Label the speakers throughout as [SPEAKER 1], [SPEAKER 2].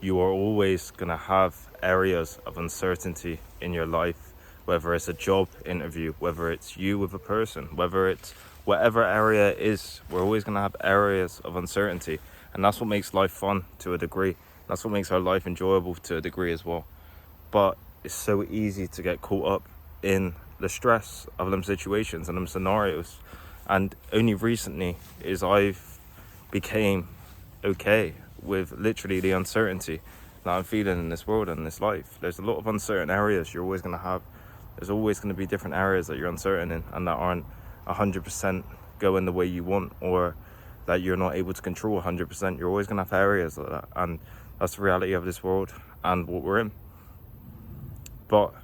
[SPEAKER 1] you are always going to have areas of uncertainty in your life, whether it's a job interview, whether it's you with a person, whether it's whatever area it is. We're always going to have areas of uncertainty, and that's what makes life fun to a degree. That's what makes our life enjoyable to a degree as well. But it's so easy to get caught up in the stress of them situations and them scenarios. And only recently is I've became okay with literally the uncertainty that I'm feeling in this world and in this life. There's a lot of uncertain areas you're always going to have. There's always going to be different areas that you're uncertain in and that aren't 100% going the way you want, or that you're not able to control 100%. You're always going to have areas like that, and that's the reality of this world and what we're in. But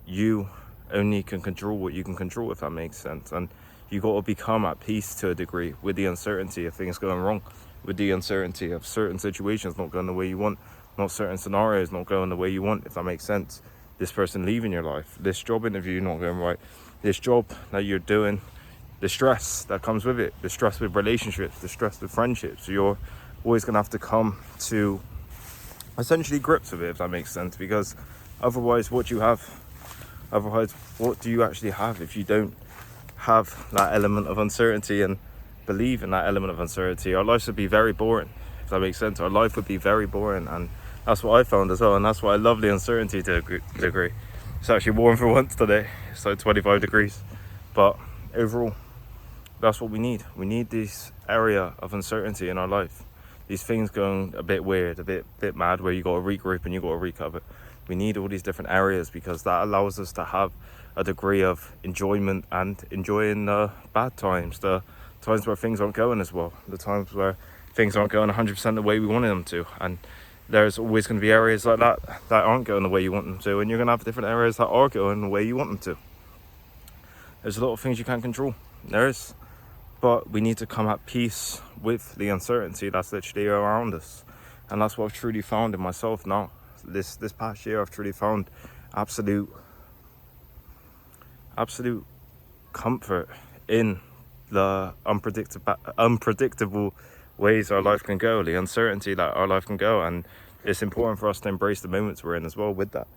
[SPEAKER 1] you only can control what you can control, if that makes sense. And you got to become at peace to a degree with the uncertainty of things going wrong, with the uncertainty of certain situations not going the way you want, not certain scenarios not going the way you want, if that makes sense. This person leaving your life, this job interview not going right, this job that you're doing, the stress that comes with it, the stress with relationships, the stress with friendships. You're always going to have to come to essentially grips with it, if that makes sense, because otherwise what do you actually have if you don't have that element of uncertainty and believe in that element of uncertainty? Our lives would be very boring, if that makes sense. Our life would be very boring, and that's what I found as well, and that's why I love the uncertainty to a degree. It's actually warm for once today. It's like 25 degrees, but overall that's what we need. We need this area of uncertainty in our life. These things going a bit weird, a bit mad, where you got to regroup and you got to recover. We need all these different areas because that allows us to have a degree of enjoyment and enjoying the bad times, the times where things aren't going as well, the times where things aren't going 100% the way we wanted them to. And there's always going to be areas like that aren't going the way you want them to, and you're going to have different areas that are going the way you want them to. There's a lot of things you can't control, there is, but we need to come at peace with the uncertainty that's literally around us. And that's what I've truly found in myself now. This past year I've truly found absolute comfort in the unpredictable ways our life can go, the uncertainty that our life can go. And it's important for us to embrace the moments we're in as well with that,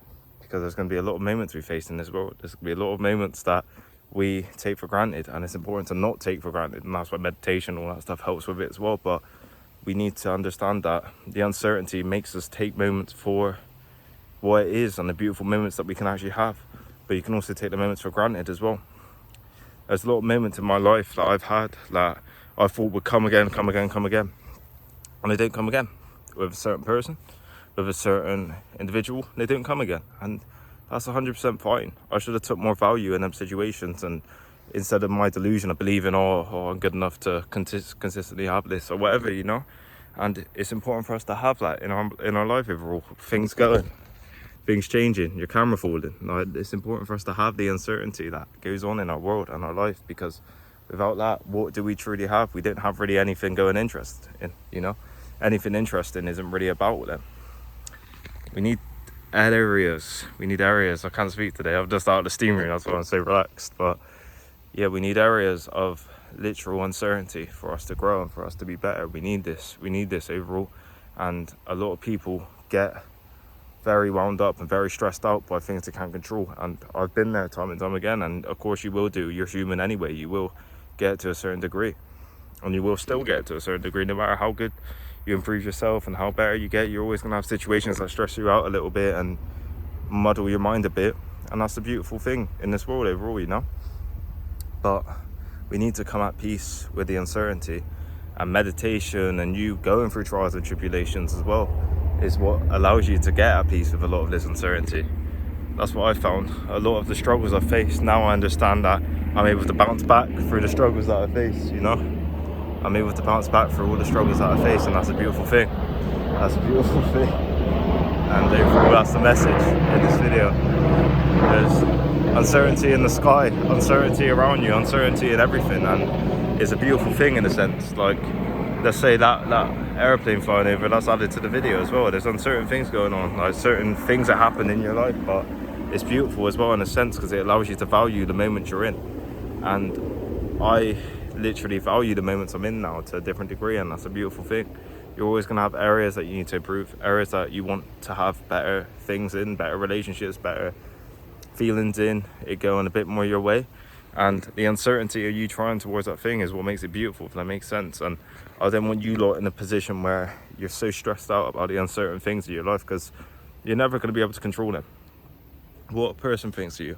[SPEAKER 1] because there's going to be a lot of moments we face in this world. There's going to be a lot of moments that we take for granted, and it's important to not take for granted, and that's why meditation, all that stuff helps with it as well. But we need to understand that the uncertainty makes us take moments for what it is and the beautiful moments that we can actually have. But you can also take the moments for granted as well. There's a lot of moments in my life that I've had that I thought would come again, and they don't come again. With a certain person, with a certain individual, they don't come again, and that's 100% fine. I should have took more value in them situations, and instead of my delusion of believing, oh I'm good enough to consistently have this or whatever, you know. And it's important for us to have that in our life overall. Things going, things changing, your camera falling. It's important for us to have the uncertainty that goes on in our world and our life, because without that, what do we truly have? We don't have really anything going interest in, you know. Anything interesting isn't really about them. We need areas. I can't speak today. I'm just out of the steam room. That's why I'm so relaxed. But yeah, we need areas of literal uncertainty for us to grow and for us to be better. We need this overall. And a lot of people get very wound up and very stressed out by things they can't control. And I've been there time and time again. And of course you will do. You're human anyway. You will get to a certain degree. And you will still get to a certain degree, no matter how good you improve yourself and how better you get. You're always going to have situations that stress you out a little bit and muddle your mind a bit. And that's the beautiful thing in this world overall, you know. But we need to come at peace with the uncertainty, and meditation and you going through trials and tribulations as well is what allows you to get at peace with a lot of this uncertainty. That's what I found. A lot of the struggles I faced, now I understand that I'm able to bounce back through the struggles that I face, you know. I'm able to bounce back through all the struggles that I face, and that's a beautiful thing. That's a beautiful thing. And overall, that's the message in this video. There's uncertainty in the sky, uncertainty around you, uncertainty in everything, and it's a beautiful thing in a sense. Like, let's say that airplane flying over, that's added to the video as well. There's uncertain things going on, like certain things that happen in your life, but it's beautiful as well in a sense, because it allows you to value the moment you're in. And I literally value the moments I'm in now to a different degree, and that's a beautiful thing. You're always going to have areas that you need to improve, areas that you want to have better things in, better relationships, better feelings in, it going a bit more your way. And the uncertainty of you trying towards that thing is what makes it beautiful, if that makes sense. And I don't want you lot in a position where you're so stressed out about the uncertain things of your life, because you're never going to be able to control them. What a person thinks of you,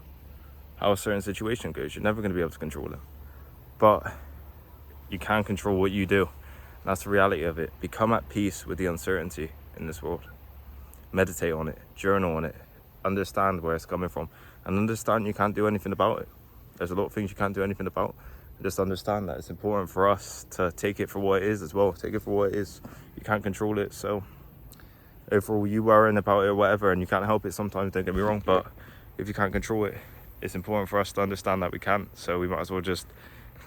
[SPEAKER 1] how a certain situation goes, you're never going to be able to control them. But you can control what you do. And that's the reality of it. Become at peace with the uncertainty in this world. Meditate on it, journal on it, understand where it's coming from, and understand you can't do anything about it. There's a lot of things you can't do anything about. Just understand that it's important for us to take it for what it is as well. Take it for what it is. You can't control it, so overall, you worrying about it or whatever, and you can't help it sometimes, don't get me wrong, but if you can't control it, it's important for us to understand that we can't, so we might as well just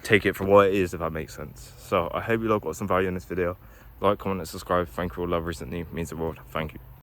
[SPEAKER 1] take it for what it is, if that makes sense. So I hope you all got some value in this video. Like, comment and subscribe. Thank you for all love recently, it means the world. Thank you.